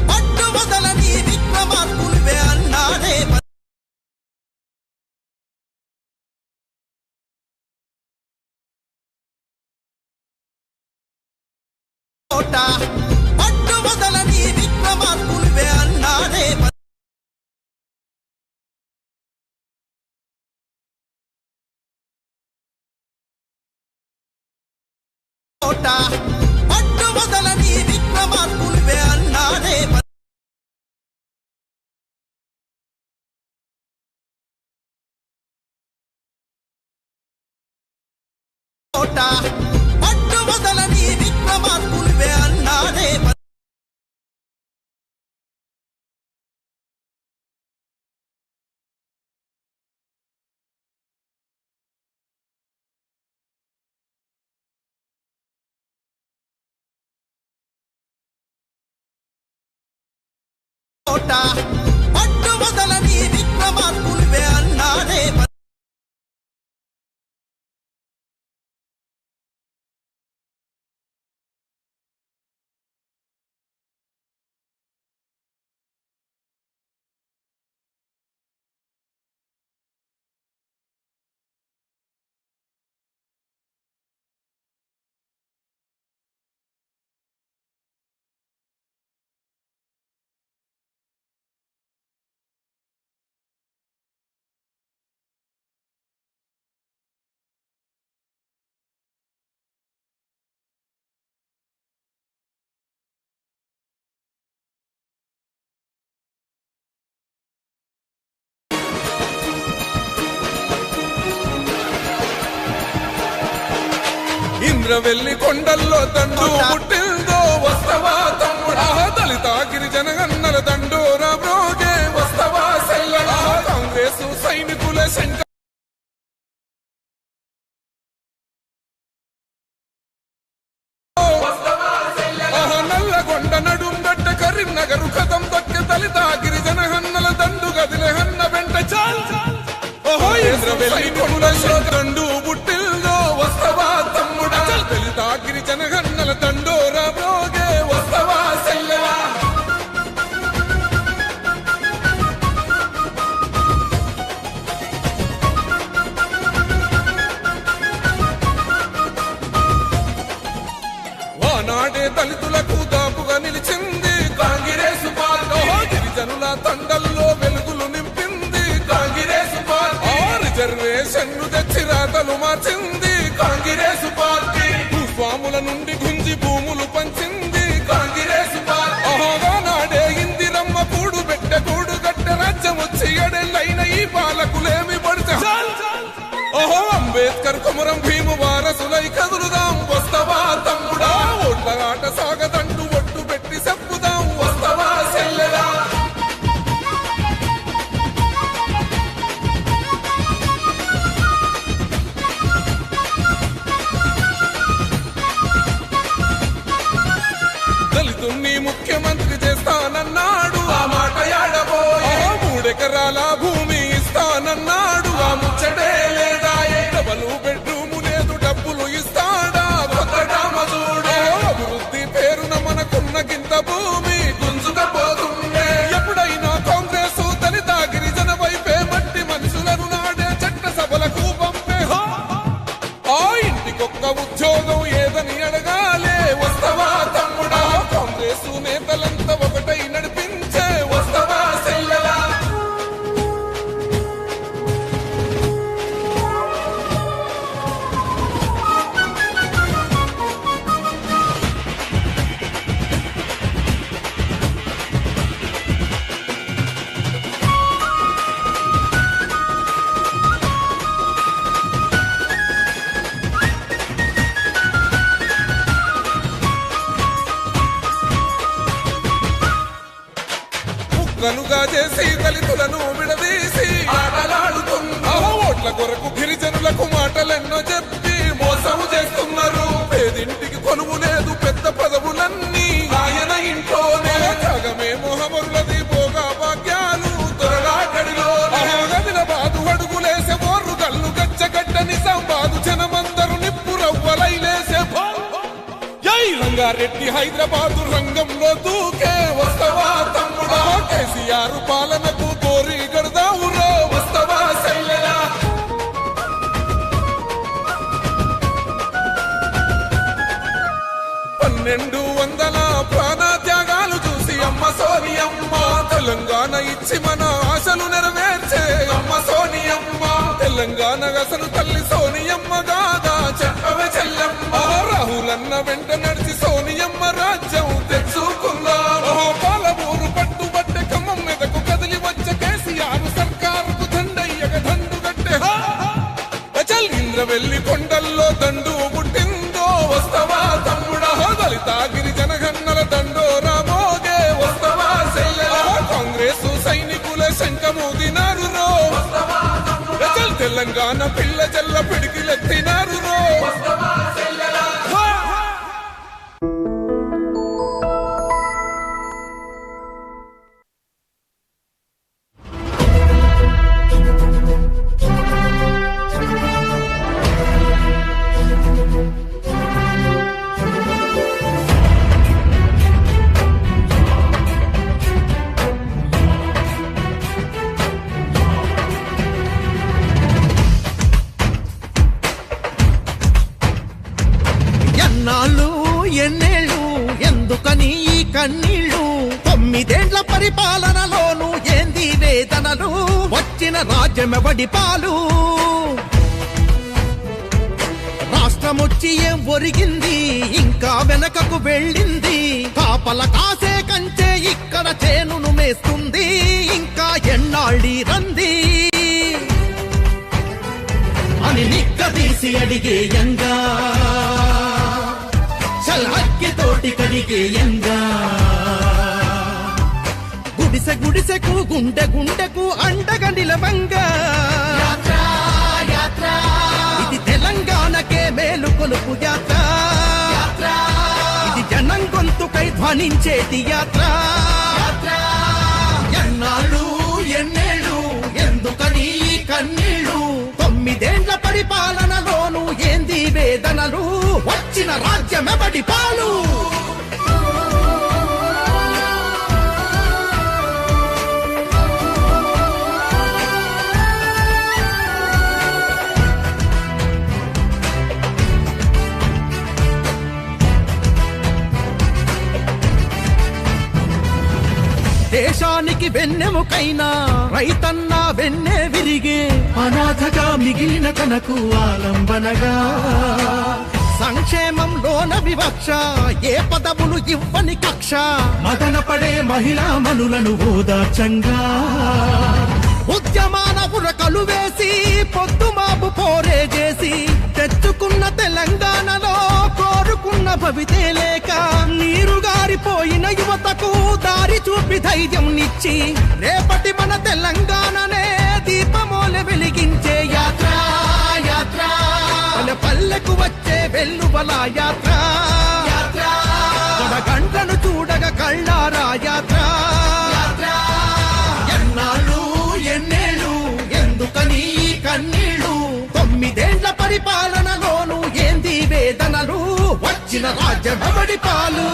పట్టు వదలని విక్రమార్కునివే అన్నాడే పట్టు వదలని విక్రమార్కునివే అన్నాడే పట్టు వదలని విక్రమార్కునివే అన్నాడే పట్టు వదలని విక్రమార్కునివే అన్నాడే పట్టు వదలని విక్రమార్కునివే అన్నాడే ఇంద్రవెల్లి కొండల్లో దండు పుట్టిందో వస్తవా తమ్ముడా దళిత గిరిజన గన్నల దండోరా బ్రోగే వస్తవా సెల్లడా కాంగ్రెస్ సైనికుల శంక నల్లగొండ నడుంగడ్డ కరీంనగరు కథం దొక్కె దళిత గిరిజన హన్నల దండు గదిలే హన్న వెంట చాల్ ఓహో ఇంద్రవెల్లి కొండల్లో దండు పుట్టిందో వస్తవా తమ్ముడా దళిత గిరిజన హన్నల దండోరా బ్రోగే వస్తవా సెల్లడా వానాడే దళితులకు దాపుగా నిలిచింది కాంగ్రెస్ పార్టీ గిరిజనుల తండల్లో వెలుగులు నింపింది కాంగ్రెస్ పార్టీ రిజర్వేషన్లు తెచ్చి రాతలు మార్చింది కాంగ్రెస్ పార్టీ భూస్వాముల నుండి గుంజి భూములు పంచింది కాంగ్రెస్ పార్టీ నాడే ఇందిరమ్మ కూడు పెట్ట కూడు గట్ట రాజ్యం వచ్చి ఎడెళ్ళైన ఈ పాలకులేమి పడితే ఓహో అంబేద్కర్ కుమరం భీము వారసులై కదులుదాం వస్తవా తమ్ముడా ఓట్ల ఆట సాగదండు ఒట్టు పెట్టి చెప్పుదాం వస్తవా సెల్లెలా దళితుణ్ణి ముఖ్యమంత్రి చేస్తానన్నాడు ఆ మాట యాడబోయే 3 ఎకరాల భూమి ఇస్తానన్నాడు ఆ ముచ్చటే లేదా డబలు బెడ్రూము లేదు డబ్బులు ఇస్తాడా కొత్త డామజూడు అభివృద్ధి పేరున మనకున్న గింత భూమి గుంజుకపోతుండే ఎప్పుడైనా కాంగ్రెస్ దళిత గిరిజన వైపే మట్టి మనుషులను నాడే చట్ట సభలకు పంపే ఆ ఇంటికొక్క ఉద్యోగం ఏదని అడగాలే వస్తవా తమ్ముడా కాంగ్రెస్ నేతలంతా ఒకటై నడిపించే వస్తవా సెల్లెలా ముక్కలుగా చేసి దళితులను విడదీసి ఆటలాడుతున్నా ఓట్ల కొరకు గిరిజనులకు మాటలెన్నో చెప్పి మోసం చేస్తున్నారు పేదింటికి కొలువు లేదు పెద్ద పదవులన్నీ ఆయన ఇంట్లోనే జగమే మొహమరులది భోగా భాగ్యాలు దొరలాటడిలో గదిలబాదు అడుగులేసే బోర్రు గల్లు గచ్చగడ్డ నిజామాబాదు జనమందరు నిప్పు రవ్వలైలేసే రంగారెడ్డి హైదరాబాదు రంగంలో దూకే వచ్చి మన ఆశలు నెరవేర్చే అమ్మ సోనియమ్మ. తెలంగాణ అసలు తల్లి సోనియమ్మ గాదా చెప్పవే చెల్లెమ్మ. రాహులన్న వెంట నడిచి సోనియమ్మ రాజ్యం తెచ్చుకుందాం. పాలమూరు పట్టుబట్టే ఖమ్మం మీదకు కదిలి వచ్చే కేసీఆర్ సర్కారుకు దండయ్యగ దండు కట్టే చల్ ఇంద్రవెల్లి కొండల్లో దండు పుట్టిందో వస్తవా తమ్ముడా. దళిత గిరిజన గన్నల దండో రామోగే వస్తవా చెల్లెలా. కాంగ్రెస్ సైనికుల శంఖమూదినారు రో చల్ తెలంగాణ పిల్ల జల్ల పిడికిలెత్తినారు రో. ఎన్నేళ్ళు ఎందుకని ఈ కన్నీళ్ళు. 9 పరిపాలనలోను ఏంది వేదనలు. వచ్చిన రాజ్యమెవడి పాలు. రాష్ట్రమొచ్చి ఏం ఒరిగింది ఇంకా వెనకకు వెళ్ళింది. కాపల కాసే కంచే ఇక్కడ చేనును మేస్తుంది. ఇంకా ఎన్నాళ్ళి రంది అని నిక్కదీసి అడిగేయంగా హక్కితోటి కడిగేయంగా. గుడిసె గుడిసెకు గుండె గుండెకు అండగా నిలవంగా. ఇది తెలంగాణకే మేలు కొలుపు యాత్ర. ఇది జనం గొంతుకై ధ్వనించేటి యాత్ర. ఎన్నాళ్ళు ఎన్నేళ్ళు ఎందుకని కన్నీళ్ళు. 9 పరిపాలనలోను ఏంది వేదనలు. వచ్చిన రాజ్యమెవడి పాలు. దేశానికి వెన్నెముకైనా రైతన్నా వెన్నె విరిగే. అనాథగా మిగిలిన తనకు ఆలంబనగా. సంక్షేమంలోన వివక్ష ఏ పదవులు ఇవ్వని కక్ష. మదన పడే మహిళా మనులను ఓదార్చంగా. ఉద్యమాన ఉరకలు వేసి పొద్దుమాపు పోరే చేసి తెచ్చుకున్న తెలంగాణలో కోరుకున్న భవితే లేక. నీరుగారిపోయిన యువతకు దారి చూపి ధైర్యం నిచ్చి రేపటి మన తెలంగాణనే దీపమోలె వెలిగించే యాత్ర. యాత్ర పల్లెకు వచ్చే వెల్లువల యాత్ర. గంటను చూడగా కళ్ళారా యాత్ర. ఎన్నాళ్ళు ఎన్నేళ్ళు ఎందుకని కన్నీళ్ళు. 9 పరిపాలనలోను ఏంది వేదనలు. వచ్చిన రాజ్యమెవడి పాలు.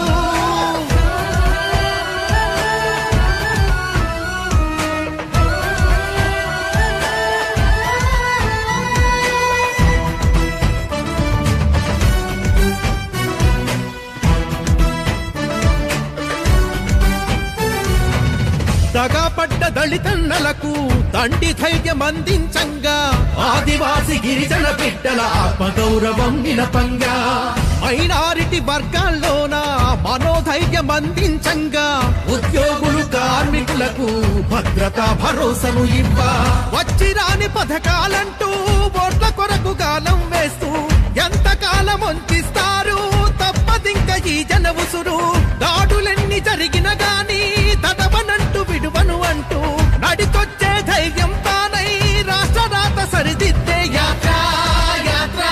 దగాపడ్డ దళితన్నలకు దండి ధైర్యం అందించంగా. ఆదివాసి గిరిజన బిడ్డల ఆత్మగౌరవం నిలపంగా. మైనారిటీ వర్గాల్లోన మనోధైర్యం అందించంగా. ఉద్యోగులు కార్మికులకు భద్రతా భరోసాను ఇవ్వ. వచ్చి రాని పథకాలంటూ ఓట్ల కొరకు గాలం వేస్తూ ఎంతకాలం వంచిస్తారు తప్పదింక ఈ జన ఉసురు. దాడులెన్ని జరిగిన గాని తదవనంటూ విడువను అంటూ నడికొచ్చే ధైర్యం తానై రాష్ట్ర రాత సరిదిద్దే యాత్ర. యాత్ర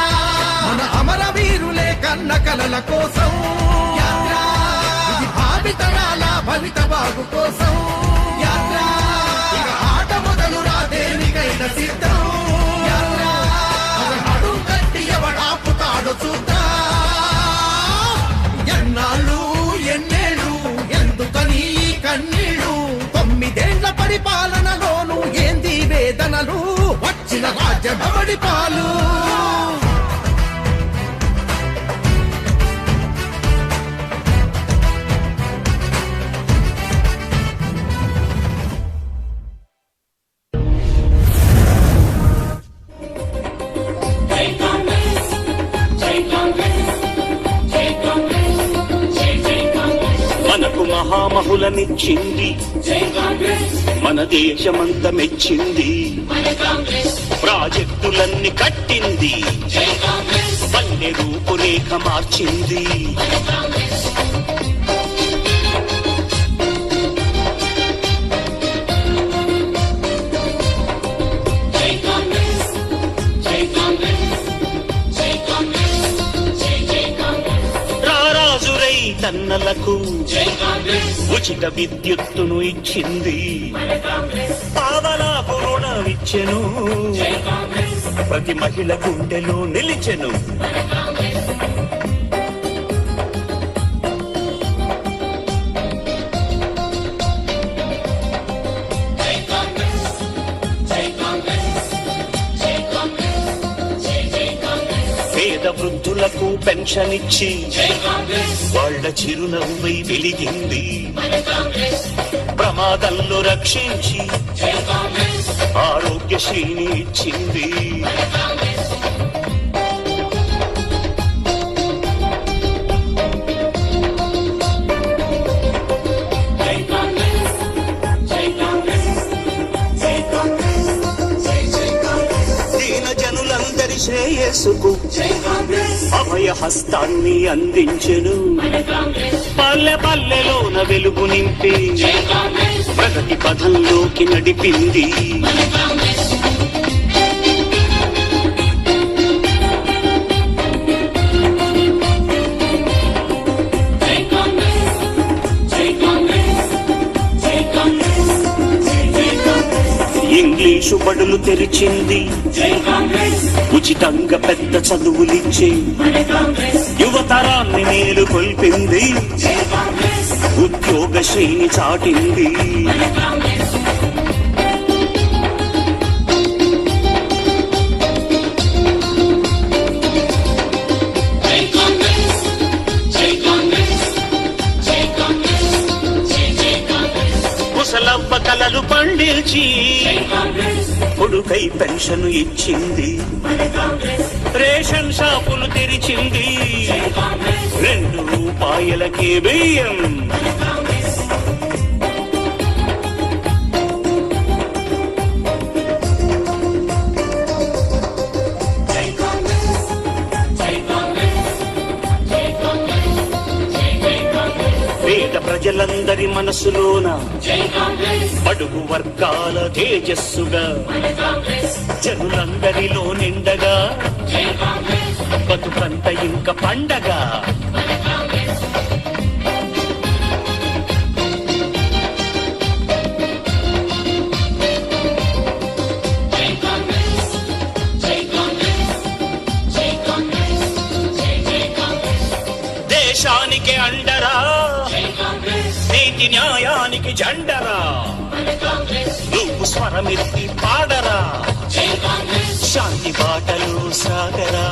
మన అమరవీరులే కన్న కలల కోసం. ఇది భావితరాల భవిత బాగు కోసం. యాత్ర ఇక ఆట మొదలు రాదేనికైనా సిద్ధం. యాత్ర అడుగు కట్టి ఎవడాపుతాడో చూద్దాం. ఎన్నాళ్ళు ఎన్నేళ్ళు ఎందుకని కన్నీళ్ళు. 9 పరిపాలనలోను ఏంది వేదనలు. వచ్చిన రాజ్యమెవడి పాలు. బహుళనిచ్చింది, మన దేశమంత మెచ్చింది. ప్రాజెక్టులన్నీ కట్టింది, పల్లె రూపురేఖ మార్చింది. రారాజురై తన్నలకు ఉచిత విద్యుత్తును ఇచ్చింది, పావలాకు రుణమిచ్చెను, ప్రతి మహిళ గుండెలో నిలిచెను. పేద వృద్ధులకు పెన్షన్ ఇచ్చి వాళ్ళ చిరునవ్వై వెలిగింది, ప్రమాదంలో రక్షించి ఆరోగ్యశ్రీని ఇచ్చింది. దీన జనులందరి శ్రేయస్సుకు అభయ హస్తాన్ని అందించెను, పల్లె పల్లెలోన వెలుగు నింపి ప్రగతి పథంలోకి నడిపింది. ఇంగ్లీషు బడులు తెరిచింది, ఉచితంగా పెద్ద చదువులిచ్చి యువతరాన్ని మేలు కొల్పింది, ఉద్యోగ శ్రేణి చాటింది. ముసలవ్వ కలలు పండించి కొడుకై పెన్షన్ ఇచ్చింది, రేషన్ షాపులు తెరిచింది, 2 రూపాయలకే బియ్యం. పేద ప్రజలందరి మనసులోన బడుగు వర్గాల తేజస్సుగా జనులందరిలో నిండగా బతుకంత ఇంక పండగ. దేశానికి అండరా, నీతి న్యాయానికి జెండరా, నువ్వు స్వరమెత్తి పాడరా, శాంతి బాటలు సాగరా.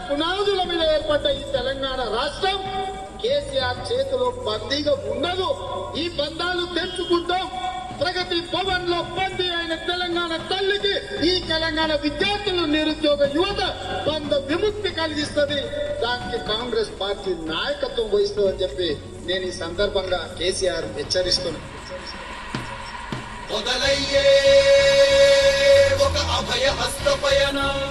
పునాదుల మీద ఏర్పడ్డ ఈ తెలంగాణ రాష్ట్రం కేసీఆర్ చేతిలో బందీగా ఉన్నదు. ఈ బంధాలు తెంచుకుంటాం. ప్రగతి భవన్ లో బందీ అయిన తెలంగాణ తల్లికి ఈ తెలంగాణ విద్యార్థులు, నిరుద్యోగ యువత బంధ విముక్తి కలిగిస్తుంది. దానికి కాంగ్రెస్ పార్టీ నాయకత్వం వహిస్తుందని చెప్పి నేను ఈ సందర్భంగా కేసీఆర్ హెచ్చరిస్తున్నాను. మొదలయ్యే ఒక అభయ హస్త పయనం,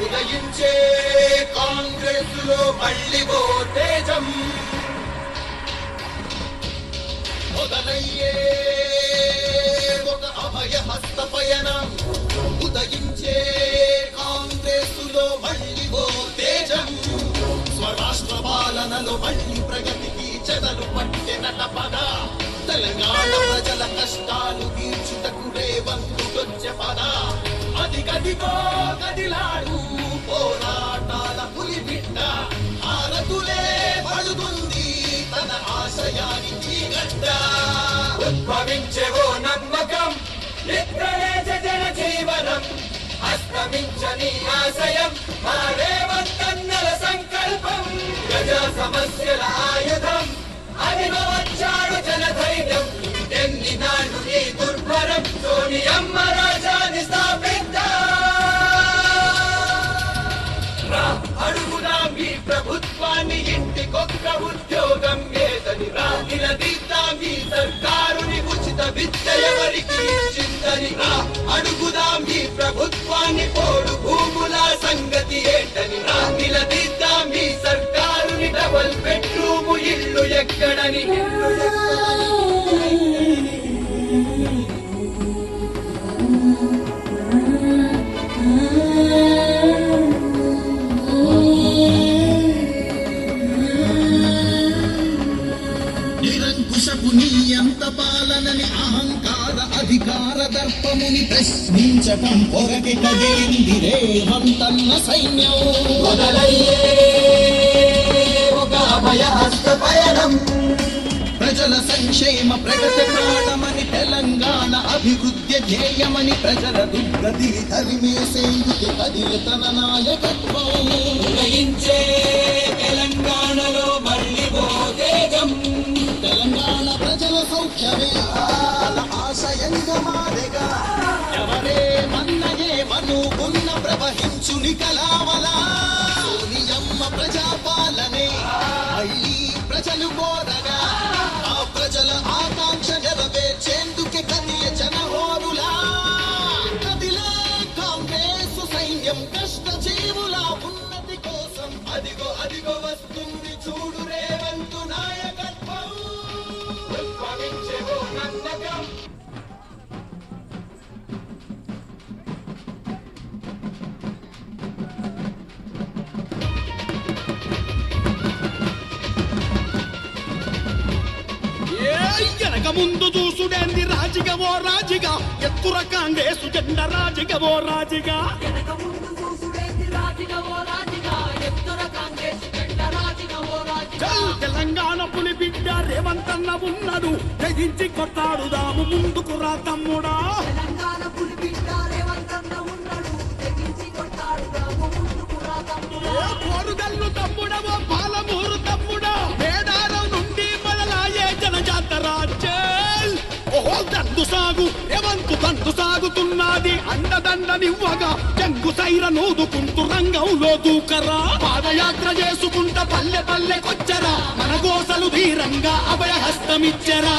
ఉదయించే కాంగ్రెస్ లో మళ్ళీ ఓ తేజం. మొదలయ్యే ఒక అభయ హస్త పయనం, ఉదయించే కాంగ్రెస్ లో మళ్ళీ ఓ తేజం. స్వరాష్ట్ర పాలనలో మళ్ళీ ప్రగతికి చెదలు పట్టెనట పద. తెలంగాణ ప్రజల కష్టాలు తీర్చుటకు రేవంతుడొచ్చే పద. అదిగదిగో గదిలాడు పోరాటాల పులి బిడ్డ, ఆరతులే పడుతుంది తన ఆశయానికి గడ్డ. ఉద్భవించే ఓ నమ్మకం, నిద్రలేచ జన జీవనం, అస్తమి అస్తమించని ఆశయం మా రేవంతన్నల సంకల్పం ప్రజా సమస్యల ఆయుధం అదిగో వచ్చాడు జనధైర్యం ఎన్ని నాడు ఈ దుర్భరం సోనియమ్మ రాజాని స్థాపిద్దాం అడుగుదాం ఈ ప్రభుత్వాన్ని ఇంటికొక్క ఉద్యోగం ఏదని రా నిలదీద్దాం ఈ సర్కారుని ఉచిత విద్య ఎవరికి ఇచ్చిందని రా అడుగుదాం ఈ ప్రభుత్వాన్ని పోడు భూముల సంగతి ఏంటని రా నిలదీద్దాం ఈ సర్కారుని డబల్ బెడ్రూము ఇల్లు ఎక్కడని నిరంకుశపు నియంత పాలనని అహంకార అధికార దర్పముని ప్రశ్నించటం పొరకి కదిలింది రేవంతన్న సైన్యం మొదలయ్యే ఒక అభయ హస్త పయనం ప్రజల సంక్షేమ ప్రగతి ప్రాణమని తెలంగాణ అభివృద్ధి ధ్యేయమని ప్రజల దుర్గతిని తరిమేసేందుకు కదిలి తన నాయకత్వం ఉదయించే తెలంగాణలో మళ్ళీ ఓ తేజం తెలంగాణ ప్రజల సౌఖ్యమే ఆశయంగా మారెగా ఎవరే మన్నయే మనుకున్న ప్రవహించుని కలావలా సోనియమ్మ ప్రజాపాలనే మళ్ళీ ప్రజలు కోరగా ఆ ప్రజల ఆకాంక్ష నెరవేర్చేందుకే కదియ జనహోరులా కదిలే కాంగ్రెస్ సైన్యం కష్ట జీవుల ఉన్నతి కోసం అదిగో అదిగో వస్తుంది చూడు రేవంతు నాయకత్వం ఉద్భవించే ఓ నమ్మకం వెనక ముందు చూసుడేంది రాజిగా ఓ రాజిగా ఎత్తుర కాంగ్రెస్ జెండ రాజిగా ఓ రాజిగా తెలంగాణ పులి బిడ్డ రేవంతన్న ఉన్నాడు తెగించి కొట్టాడుదాము ముందుకు రా తమ్ముడా కోరుగల్లు తమ్ముడవో పాలమూరు తమ్ముడా మేడారం నుండి మొదలాయే జనజాతర ఓహో దండు సాగు రేవంతు దండు సాగుతున్నది అండదండనివ్వగా జంగు సైర నూదుకుంటూ రంగంలో దూకరా పాదయాత్ర చేసుకుంటా పల్లె పల్లెకొచ్చరా మన గోసలు ధీరంగా అభయహస్తమిచ్చరా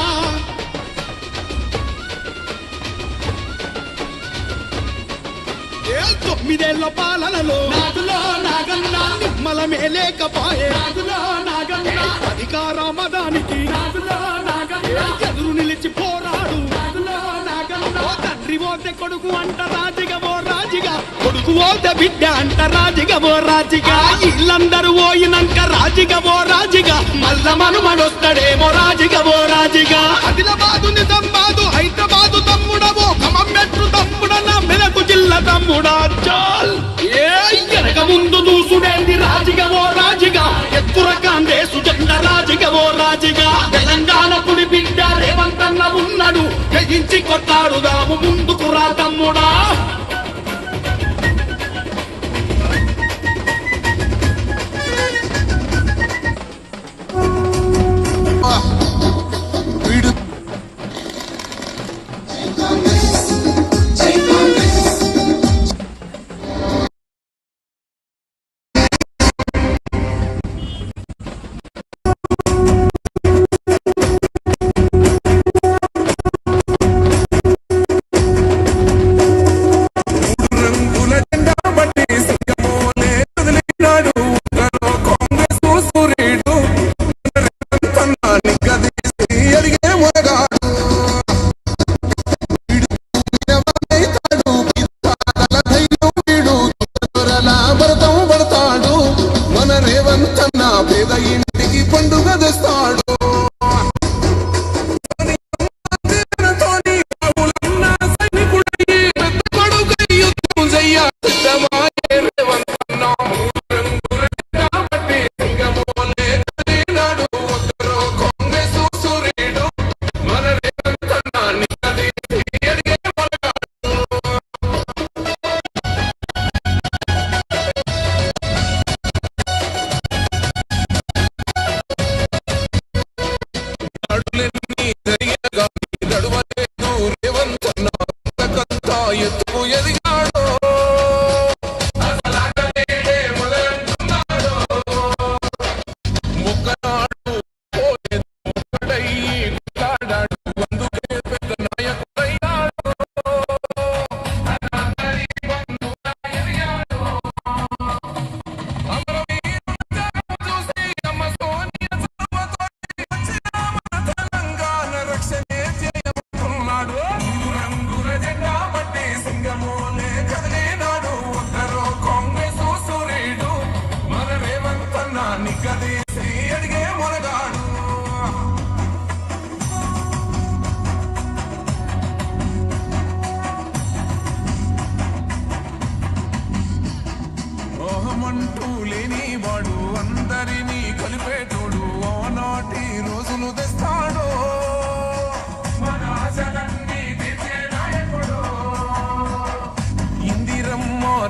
తొమ్మిదేళ్ల పాలనలో నాదులో నాగన్నా నిమ్మలమే లేకపాయే నాదులో నాగన్నా అధికార మదానికి నాదులో నాగన్నా ఎదురు నిలిచి పోరాడు నాదులో నాగన్నా తండ్రి పోతే కొడుకు అంట రాజిగా ఓ రాజిగా కొడుకు పోతే బిడ్డ అంట రాజిగా ఓ రాజిగా ఇల్లందరూ పోయినాక రాజిగా ఓ రాజిగా మల్ల మనుమడొస్తాడేమో రాజిగా ఓ రాజిగా ఆదిలాబాదు నిజామాబాదు హైదరాబాదు తమ్ముడవో ఖమ్మం మెట్టు తమ్ముడన్న మెదకు జిల్లా తమ్ముడా చాల్ వెనక ముందు దూసుడేంది రాజిగా ఓ రాజిగా ఎత్తుర కాంగ్రెస్ జెండ రాజిగా ఓ రాజిగా తెలంగాణ పుడి బిడ్డ రేవంతన్న ఉన్నాడు తెగించి కొట్టాడుదాము ముందుకు రా తమ్ముడా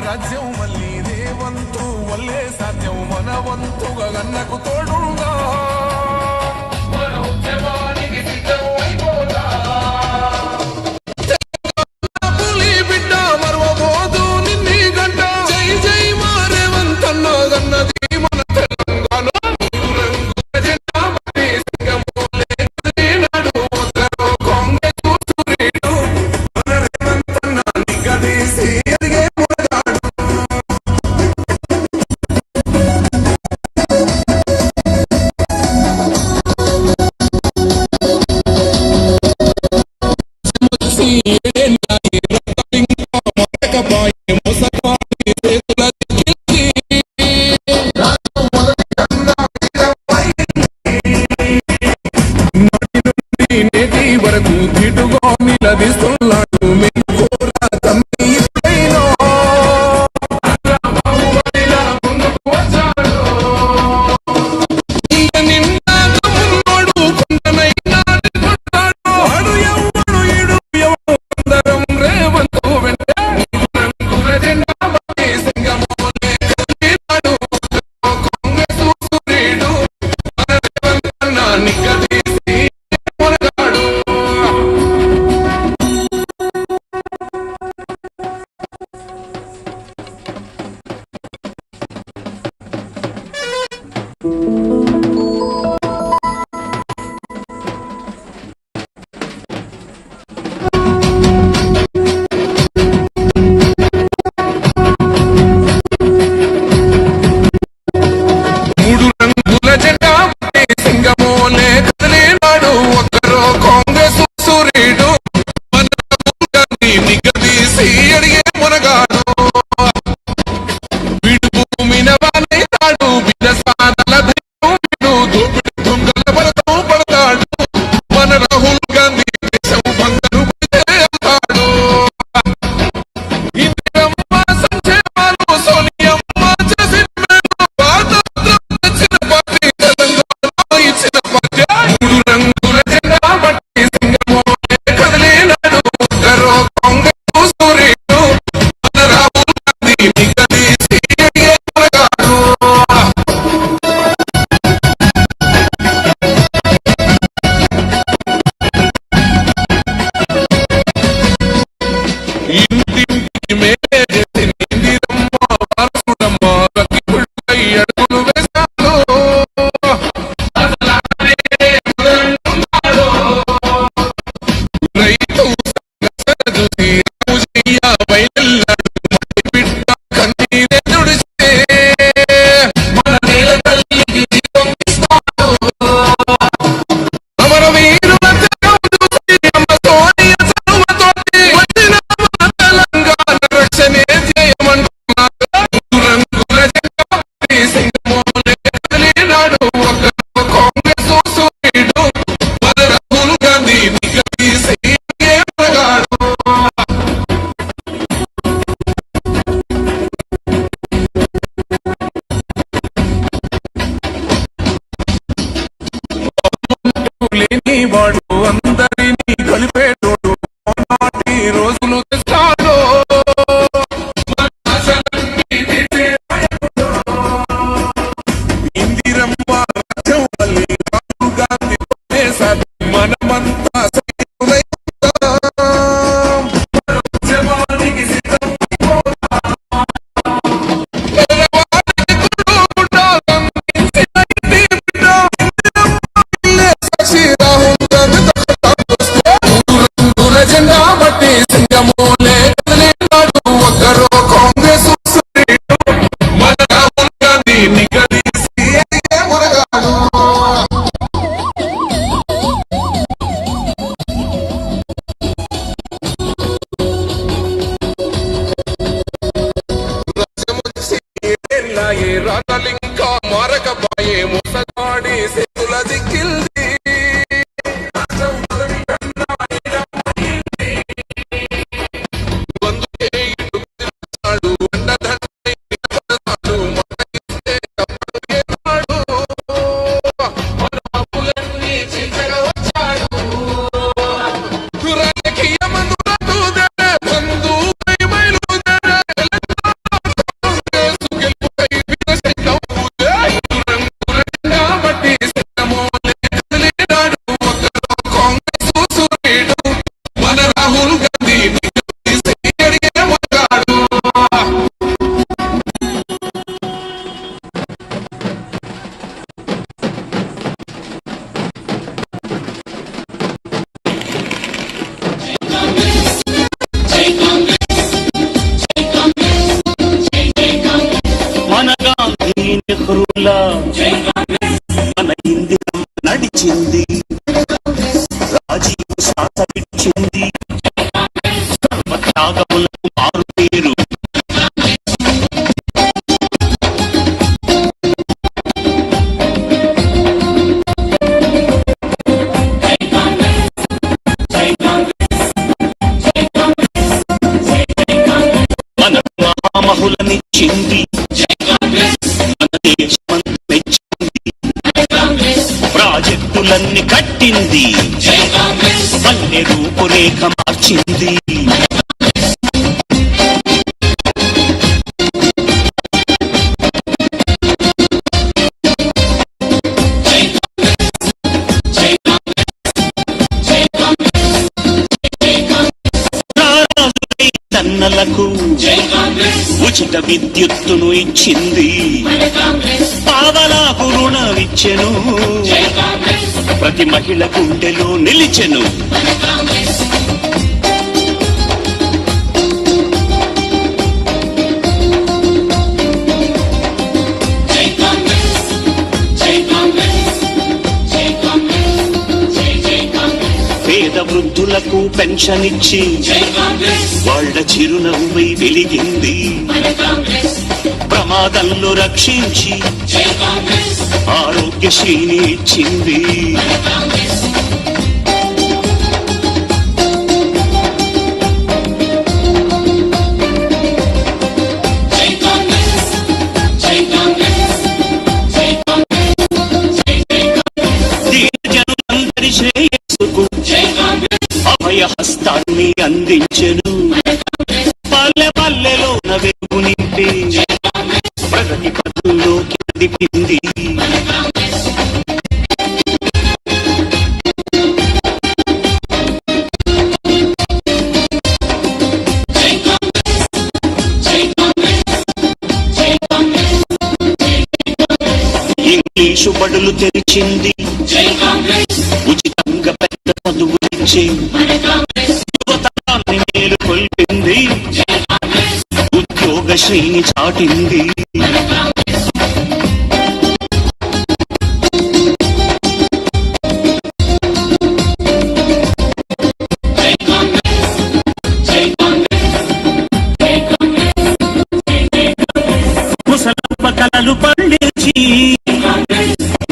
రాజ్యం మళ్ళీ రేవంతు వల్లే సాధ్యం మన వంతుగా గన్నకు తోడుగా మన ఉద్యమానికి సిద్ధం అయిపోతా పులి బిడ్డ మరవబోదు నిన్ని గంట జై జై మా రేవంతన్న గన్నది మన తెలంగాణ వరకు దిటుగా నిలదీస్తున్నాడు వాడు అందరినీ కలిపేటోడు నాటి రోజులు తెస్తాడు ఇందిరమ్మ రాజ్యం మళ్ళీ రాహుల్ గాంధీ మనమంతా రాహుల్ గాంధీ కళ్ళన్ని కట్టింది, పల్లె రూపురేఖ మార్చింది. తన్నలకు ఉచిత విద్యుత్తును ఇచ్చింది, పావలాకు రుణమిచ్చెను, ప్రతి మహిళ గుండెలో నిలిచెను. పేద వృద్ధులకు పెన్షన్ ఇచ్చి వాళ్ళ చిరునవ్వై వెలిగింది, ప్రమాదంలో రక్షించి ఆరోగ్యశ్రీని ఇచ్చింది. దీనజనులందరి శ్రేయస్సుకు అభయ హస్తాన్ని అందించెను, పల్లె పల్లెలోన వెలుగు నింపి ప్రగతి పథంలోకి నడిపింది. ఇంగ్లీషు బడులు తెరిచింది, ఉచితంగా పెద్ద చదువులిచ్చి యువతరాన్ని మేలుకొల్పింది, ఉద్యోగశ్రీని చాటింది. ముసలమ్మ కలలు పండించి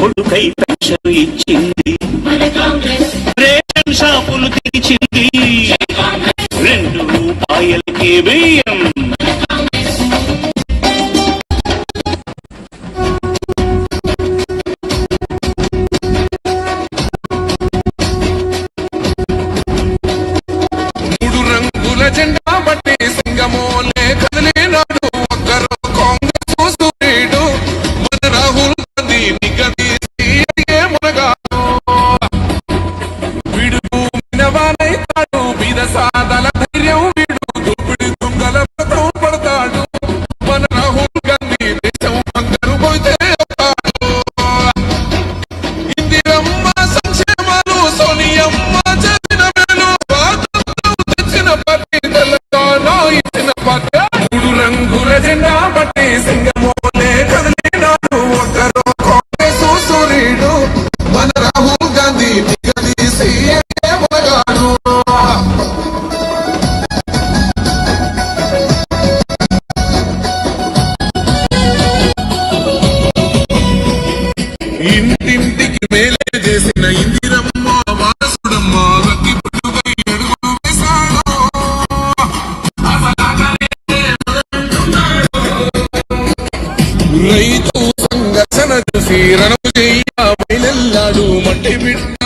కొడుకై పెన్షన్ ఇచ్చింది, రేషన్ షాపులు తెరిచింది, 2 రూపాయలకే బియ్యం. మూడు రంగుల జెండా బట్టి సింగమోలే కదిలినాడు ఒక్కరు కాంగ్రెస్ సూర్యుడు, మన రాహుల్ గాంధీ నిగదీసి మునగాడు, వీడు మినవానైతాడు, బీద సాదల ధైర్యం వీడు, దోపిడి దొంగల వ్రతం పడతాడు, మన రాహుల్ గాంధీ దేశం బంగారు పోతే అవుతాడు. ఇందిరమ్మ సంక్షేమాలు సోనియమ్మ చేసిన మేలు, స్వాతంత్రం తెచ్చిన పార్టీ తెలంగాణ ఇచ్చిన పార్టీ. మూడు రంగుల జెండా బట్టి సింగమోలే కదిలినాడు ఒక్కరు కాంగ్రెస్ సూర్యుడు, మన రాహుల్ గాంధీ నిగదీసి మునగాడు. ఇంటింటికి మేలే చేసిన ఇందిరమ్మ వారసుడమ్మ, గట్టి పుట్టుకై అడుగులు వేశాడు, రైతు సంఘర్షణ చూసి రణము చెయ్య బయలెల్లాడు, మట్టి బిడ్డ